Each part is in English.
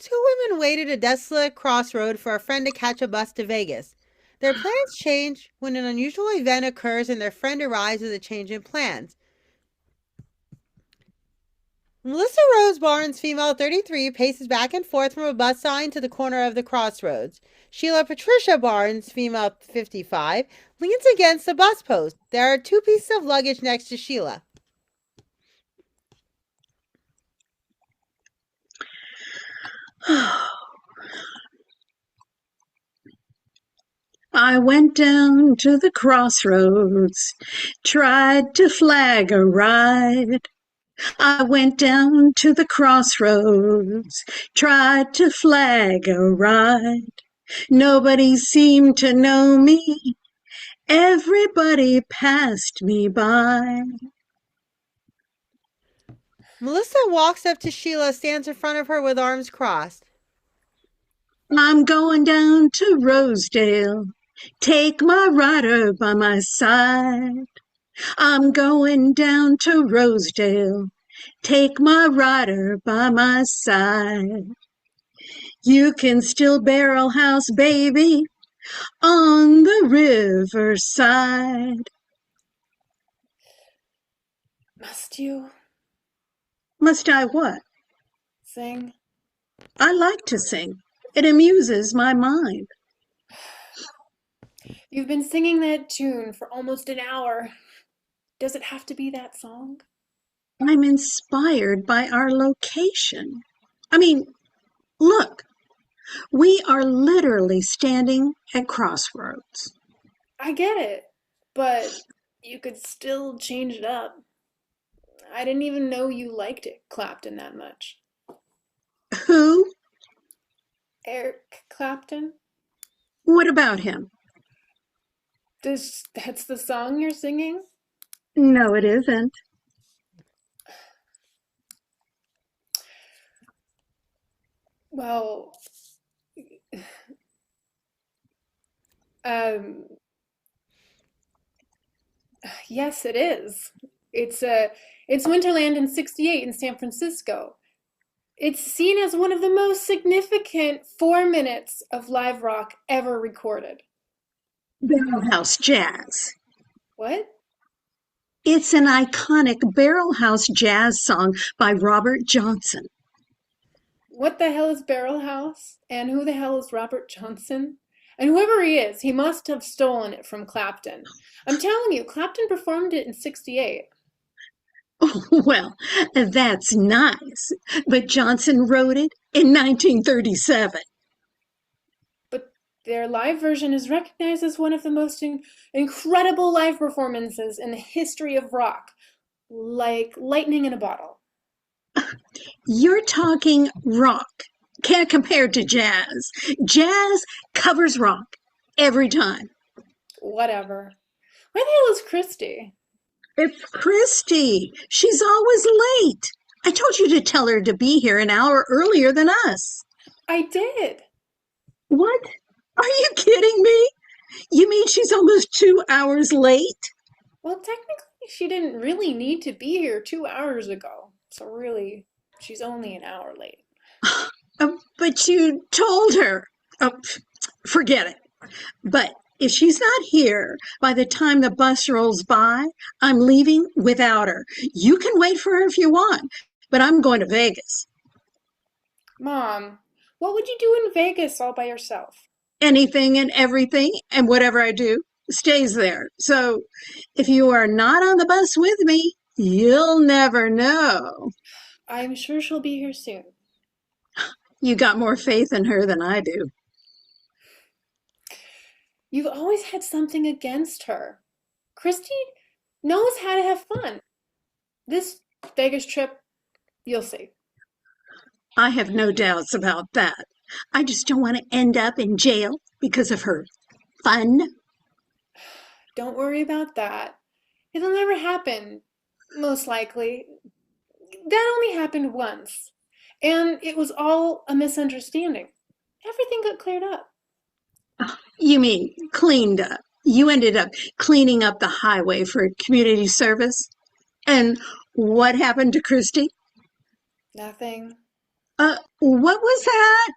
Two women waited a desolate crossroad for a friend to catch a bus to Vegas. Their plans change when an unusual event occurs and their friend arrives with a change in plans. Melissa Rose Barnes, female 33, paces back and forth from a bus sign to the corner of the crossroads. Sheila Patricia Barnes, female 55, leans against the bus post. There are two pieces of luggage next to Sheila. I went down to the crossroads, tried to flag a ride. I went down to the crossroads, tried to flag a ride. Nobody seemed to know me, everybody passed me by. Melissa walks up to Sheila, stands in front of her with arms crossed. I'm going down to Rosedale, take my rider by my side. I'm going down to Rosedale, take my rider by my side. You can still barrel house, baby, on the riverside. Must you Must I what? sing? I like to sing. It amuses my mind. You've been singing that tune for almost an hour. Does it have to be that song? I'm inspired by our location. I mean, look, we are literally standing at crossroads. I get it, but you could still change it up. I didn't even know you liked it, Clapton, that much. Who? Eric Clapton? What about him? That's the song you're singing? No, it isn't. Well, um, yes, it is. It's Winterland in '68 in San Francisco. It's seen as one of the most significant 4 minutes of live rock ever recorded. Barrel House Jazz. What? It's an iconic barrel house jazz song by Robert Johnson. What the hell is Barrel House? And who the hell is Robert Johnson? And whoever he is, he must have stolen it from Clapton. I'm telling you, Clapton performed it in '68. Well, that's nice. But Johnson wrote it in 1937. But their live version is recognized as one of the most incredible live performances in the history of rock, like lightning in a bottle. You're talking rock. Can't compare to jazz. Jazz covers rock every time. Whatever. Where the hell is Christy? It's Christy. She's always late. I told you to tell her to be here an hour earlier than us. I did. What? Are you kidding me? You mean she's almost 2 hours late? Well, technically, she didn't really need to be here 2 hours ago. So really, she's only an hour late. But you told her. Oh, forget it. But if she's not here by the time the bus rolls by, I'm leaving without her. You can wait for her if you want, but I'm going to Vegas. Mom, what would you do in Vegas all by yourself? Anything and everything, and whatever I do stays there. So if you are not on the bus with me, you'll never know. I'm sure she'll be here soon. You got more faith in her than I do. You've always had something against her. Christy knows how to have fun. This Vegas trip, you'll see. I have no doubts about that. I just don't want to end up in jail because of her fun. Don't worry about that. It'll never happen, most likely. That only happened once. And it was all a misunderstanding. Everything got cleared up. You mean cleaned up? You ended up cleaning up the highway for community service? And what happened to Christy? Nothing. What was that?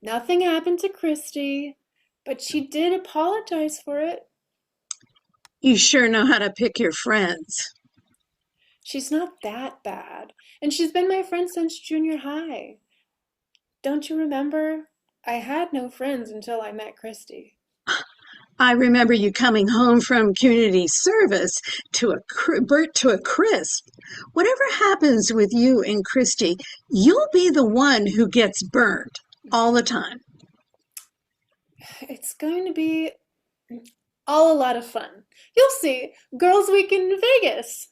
Nothing happened to Christy, but she did apologize for it. You sure know how to pick your friends. She's not that bad, and she's been my friend since junior high. Don't you remember? I had no friends until I met Christy. I remember you coming home from community service burnt to a crisp. Whatever happens with you and Christy, you'll be the one who gets burnt all the time. It's going to be all a lot of fun. You'll see. Girls' Week in Vegas.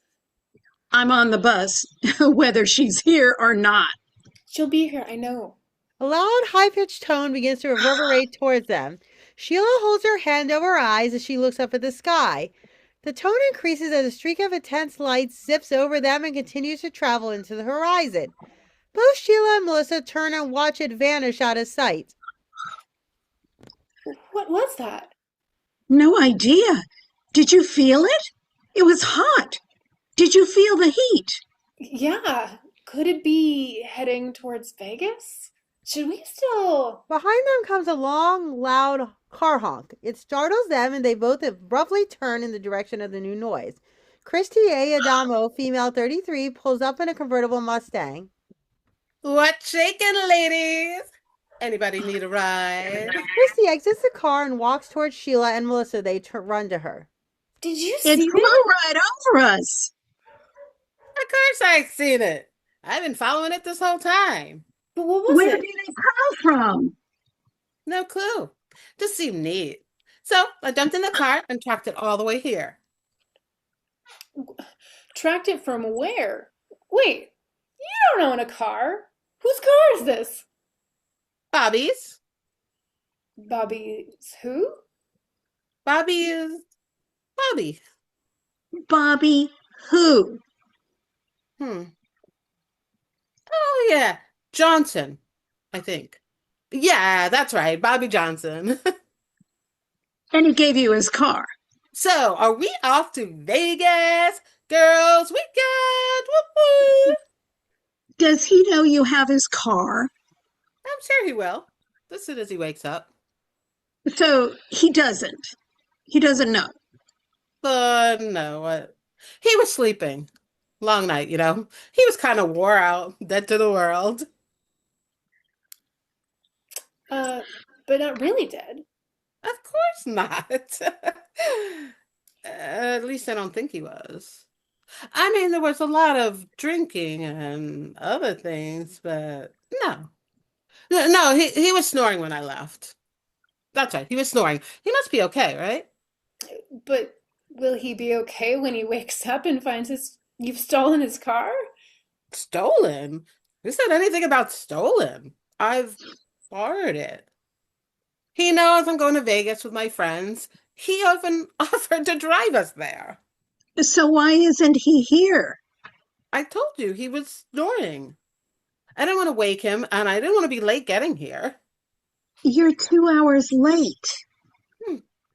I'm on the bus, whether she's here or not. She'll be here, I know. A loud, high-pitched tone begins to reverberate towards them. Sheila holds her hand over her eyes as she looks up at the sky. The tone increases as a streak of intense light zips over them and continues to travel into the horizon. Both Sheila and Melissa turn and watch it vanish out of sight. What was that? No idea. Did you feel it? It was hot. Did you feel the heat? Yeah, could it be heading towards Vegas? Should we still... Behind them comes a long, loud car honk. It startles them, and they both abruptly turn in the direction of the new noise. Christy A. Adamo, female 33, pulls up in a convertible Mustang. What's shaking, ladies? Anybody need a ride? Christy exits the car and walks towards Sheila and Melissa. They run to her. Did you It see flew that? right over us. Of course I seen it. I've been following it this whole time. But what was Where it? did it come from? No clue. Just seemed neat. So I jumped in the car and tracked it all the way here. Tracked it from where? Wait, you don't own a car. Whose car is this? Bobby's? Bobby's who? Bobby is Bobby. Bobby who? Oh, yeah. Johnson, I think. Yeah, that's right. Bobby Johnson. And he gave you his car. So, are we off to Vegas? Girls weekend! Woo-hoo! Does he know you have his car? I'm sure he will. As soon as he wakes up. So he doesn't. He doesn't know. No, he was sleeping. Long night, you know. He was kind of wore out, dead to the world. But not really dead. Of course not. At least I don't think he was. I mean, there was a lot of drinking and other things, but no. No, he was snoring when I left. That's right, he was snoring. He must be okay, right? But will he be okay when he wakes up and finds you've stolen his car? Stolen? Who said anything about stolen? I've borrowed it. He knows I'm going to Vegas with my friends. He even offered to drive us there. So why isn't he here? I told you he was snoring. I didn't want to wake him, and I didn't want to be late getting here. You're 2 hours late.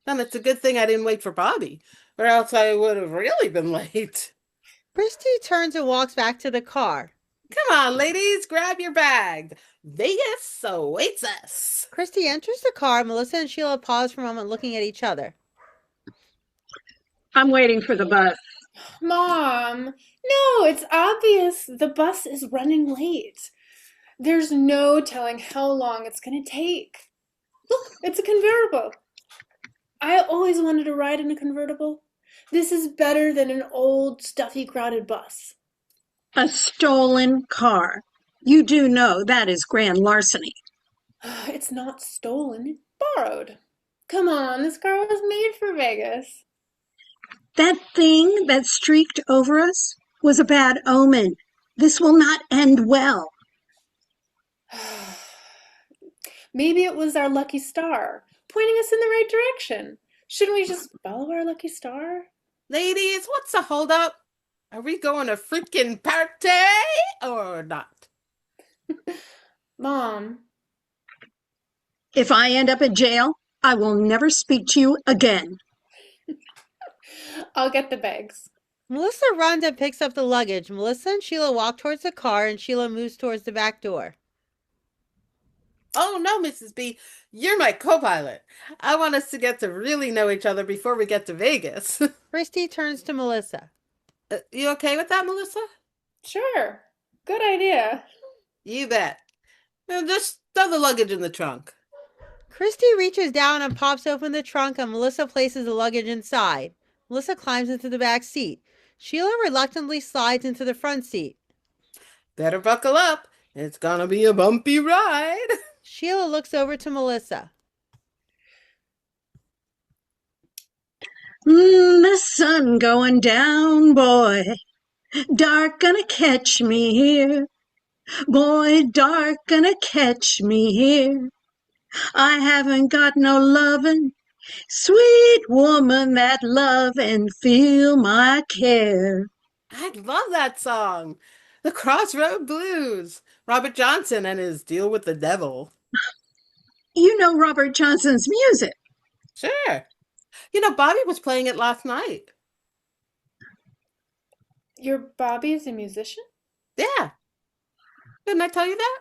And it's a good thing I didn't wait for Bobby, or else I would have really been late. Christy turns and walks back to the car. Come on, ladies, grab your bags. Vegas awaits us. Christy enters the car. Melissa and Sheila pause for a moment, looking at each other. I'm waiting for the bus. Mom, no, it's obvious the bus is running late. There's no telling how long it's going to take. Look, it's a convertible. I always wanted to ride in a convertible. This is better than an old, stuffy, crowded bus. A stolen car. You do know that is grand larceny. It's not stolen, it's borrowed. Come on, this car was made for Vegas. That thing that streaked over us was a bad omen. This will not end well. Maybe it was our lucky star, pointing us in the right direction. Shouldn't we just follow our lucky star? Ladies, what's the holdup? Are we going to freaking party or not? Mom. If I end up in jail, I will never speak to you again. I'll get the bags. Melissa runs and picks up the luggage. Melissa and Sheila walk towards the car, and Sheila moves towards the back door. Oh no, Mrs. B, you're my co-pilot. I want us to get to really know each other before we get to Vegas. Christy turns to Melissa. You okay with that, Melissa? Sure. Good idea. You bet. Now just throw the luggage in the trunk. Christy reaches down and pops open the trunk, and Melissa places the luggage inside. Melissa climbs into the back seat. Sheila reluctantly slides into the front seat. Better buckle up. It's gonna be a bumpy ride. Sheila looks over to Melissa. The sun going down, boy. Dark gonna catch me here. Boy, dark gonna catch me here. I haven't got no lovin', sweet woman that love and feel my care. I love that song. The Crossroad Blues. Robert Johnson and his Deal with the Devil. You know Robert Johnson's music. Sure. You know, Bobby was playing it last night. Your Bobby is a musician? Yeah. Didn't I tell you that?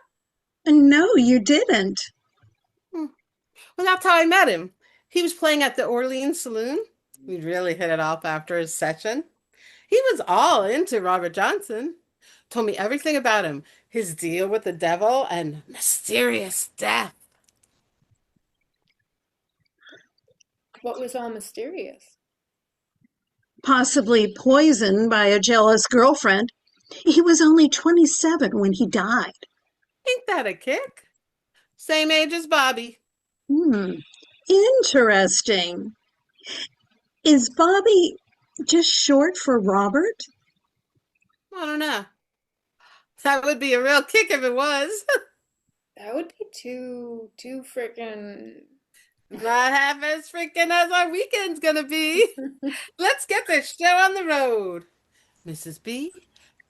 No, you didn't. Well, that's how I met him. He was playing at the Orleans Saloon. We really hit it off after his session. He was all into Robert Johnson. Told me everything about him. His deal with the devil and mysterious death. What was all mysterious? Possibly poisoned by a jealous girlfriend. He was only 27 when he died. Ain't that a kick? Same age as Bobby. Interesting. Is Bobby just short for Robert? I don't know. That would be a real kick if it was. That would be too freaking. Not half as freaking as our weekend's gonna be. Let's get this show on the road. Mrs. B,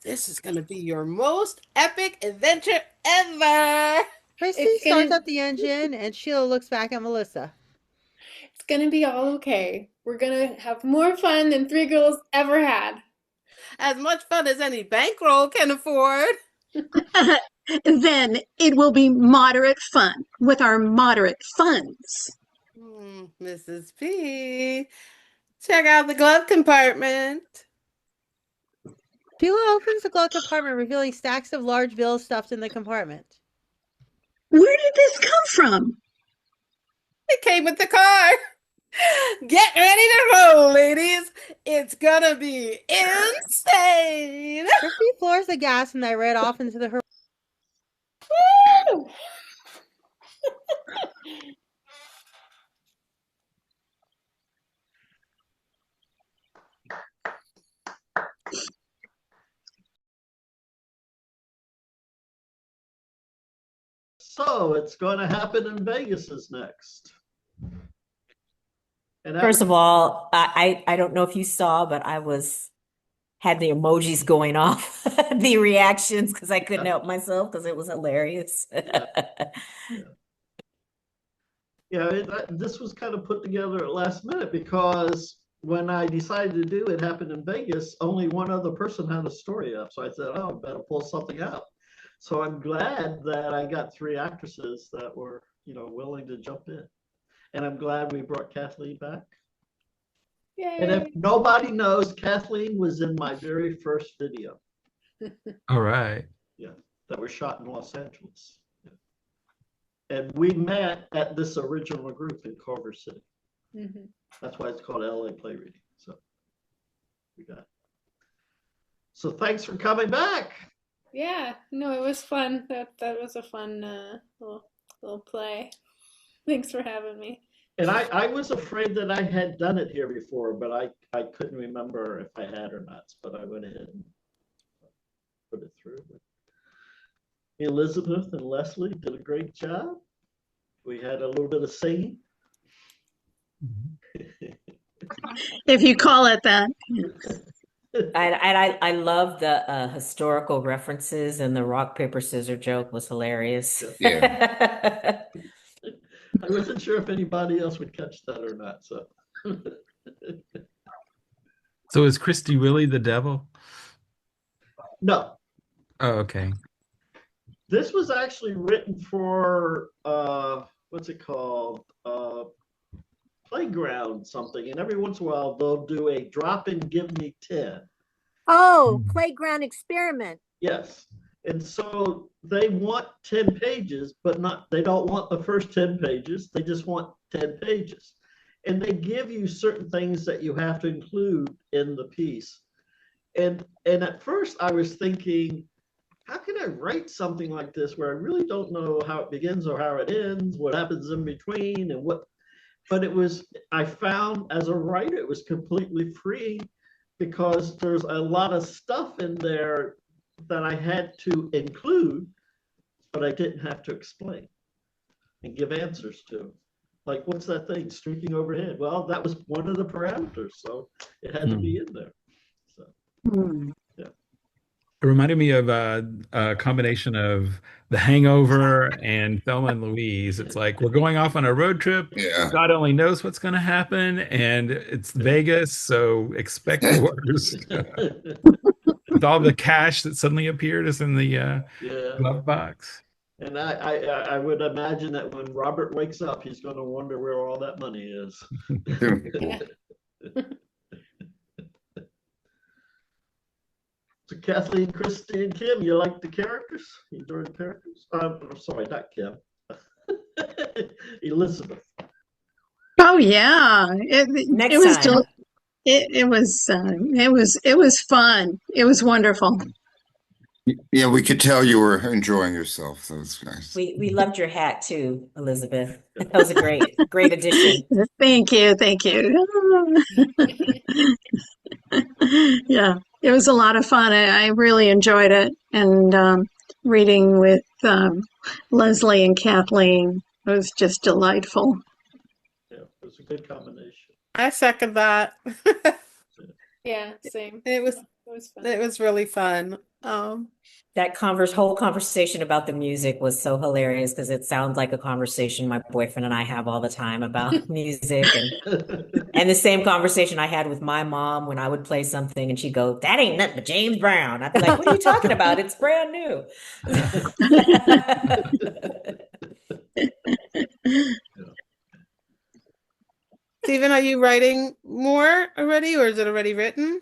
this is gonna be your most epic adventure ever. Christy It's starts gonna- up the engine, and Sheila looks back at Melissa. It's gonna be all okay. We're gonna have more fun than three girls ever had. As much fun as any bankroll can afford. Then it will be moderate fun with our moderate funds. Mrs. P, check out the glove compartment. Sheila opens the glove compartment, revealing stacks of large bills stuffed in the compartment. Where did this come from? It came with the car. Get ready to roll, ladies. It's gonna be insane. Christy floors the gas, and they ride off into the horizon. Woo! So it's going to happen in Vegas is next. And First of all, I don't know if you saw, but I had the emojis going off, the reactions, because I couldn't help myself because it was hilarious. This was kind of put together at last minute because when I decided to do it happened in Vegas, only one other person had a story up. So I said, oh, I better pull something out. So I'm glad that I got three actresses that were, willing to jump in. And I'm glad we brought Kathleen back. Yay. And if nobody knows, Kathleen was in my very first video. All right. Yeah, that was shot in Los Angeles. Yeah. And we met at this original group in Culver City. Mm-hmm. That's why it's called LA Play Reading. So we got it. So thanks for coming back. Yeah, no, it was fun. That was a fun little play. Thanks for having me. And I was afraid that I had done it here before, but I couldn't remember if I had or not. But I went ahead and put it through. Elizabeth and Leslie did a great job. We had a little bit of singing. If you call it that. I love the historical references, and the rock, paper, scissors joke was hilarious. Yeah. I wasn't sure if anybody else would catch that or not. So So is Christy really the devil? No, Oh, okay. this was actually written for what's it called? Playground something. And every once in a while they'll do a drop and give me 10. Oh, Hmm. playground experiment. Yes. And so they want 10 pages, but they don't want the first 10 pages. They just want 10 pages. And they give you certain things that you have to include in the piece. And at first I was thinking, how can I write something like this where I really don't know how it begins or how it ends, what happens in between, and what, but I found as a writer, it was completely free because there's a lot of stuff in there that I had to include, but I didn't have to explain and give answers to. Like, what's that thing streaking overhead? Well, that was one of the parameters, so it had to be in there. So, Hmm. yeah. It reminded me of a combination of The Hangover and Thelma and Louise. It's like we're going off on a road trip. Yeah. God only knows what's going to happen, and it's Vegas, so expect the worst. With all the cash that suddenly appeared is in the Yeah. glove box. And I would imagine that when Robert wakes up, he's going to wonder where all that money is. So Kathleen, Christy, and Kim, you like the characters? You enjoy the characters? I'm sorry, not Kim. Elizabeth. Oh yeah, Next it was time. it was fun. It was wonderful. Yeah, we could tell you were enjoying yourself. That was nice. We loved your hat too, Elizabeth. That was a great addition. Thank you, thank you. Yeah, it was a lot of fun. I really enjoyed it, and reading with Leslie and Kathleen was just delightful. Yeah, it was a good combination. I second that. Yeah, same. It was fun. it was really fun. That whole conversation about the music was so hilarious because it sounds like a conversation my boyfriend and I have all the time about music, and the same conversation I had with my mom when I would play something and she'd go, "That ain't nothing but James Brown." I'd be like, "What are you talking about? It's brand new." Stephen, are you writing more already, or is it already written?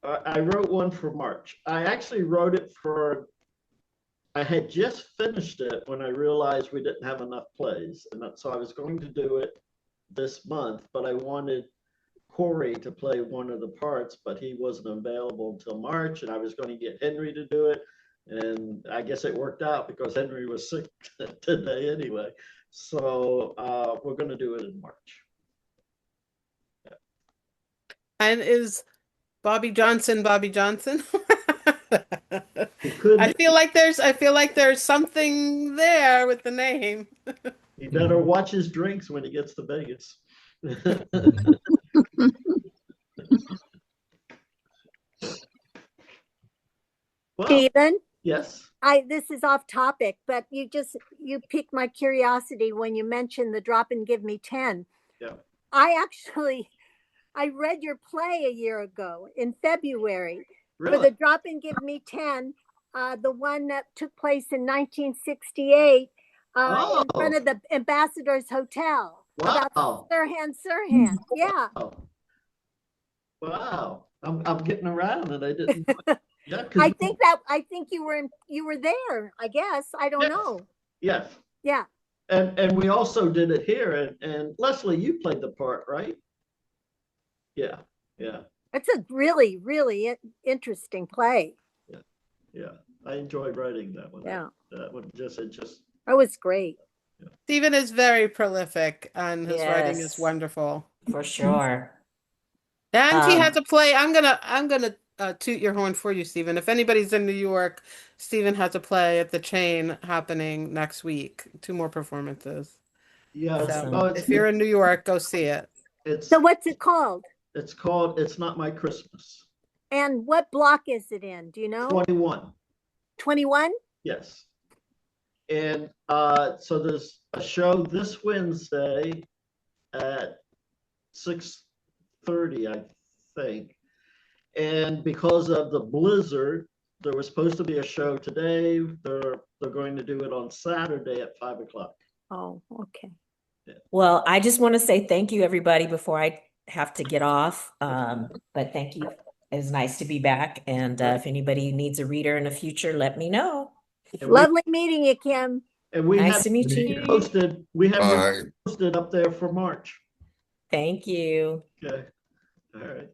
I wrote one for March. I actually wrote it I had just finished it when I realized we didn't have enough plays. And so I was going to do it this month, but I wanted Corey to play one of the parts, but he wasn't available until March, and I was going to get Henry to do it. And I guess it worked out because Henry was sick today anyway. So we're going to do it in March. And is Bobby Johnson Bobby Johnson? It could I feel like there's something there with the name. He better watch his drinks when he gets to Vegas. Well, Stephen, yes. this is off topic, but you piqued my curiosity when you mentioned the drop and give me 10. Yeah. I read your play a year ago in February for Really? the drop and give me 10, the one that took place in 1968 in front of the Ambassador's Hotel. Wow. About Sirhan. Yeah. Wow. I'm getting around and I didn't. Yeah, I think you were there, I guess. I don't know. Yes. Yeah. And we also did it here. And Leslie, you played the part, right? Yeah. Yeah. It's a really, really interesting play. Yeah. I enjoyed writing that one. Yeah. That one It was great. Stephen is very prolific and his writing is Yes. wonderful. For sure. And he has a play. I'm gonna toot your horn for you, Stephen. If anybody's in New York, Stephen has a play at the Chain happening next week. 2 more performances. yeah. Awesome. Oh, If you're in New York, go see it. So what's it called? It's called It's Not My Christmas. And what block is it in? Do you know? 21. 21? Yes. And so there's a show this Wednesday at 6:30, I think. And because of the blizzard, there was supposed to be a show today. They're going to do it on Saturday at 5 o'clock. Oh, okay. Well, I just want to say thank you, everybody, before I have to get off. But thank you. It's nice to be back. And if anybody needs a reader in the future, let me know. Lovely meeting you, Kim. And we Nice have to meet you. posted. We have Bye. posted up there for March. Thank you. Okay. All right.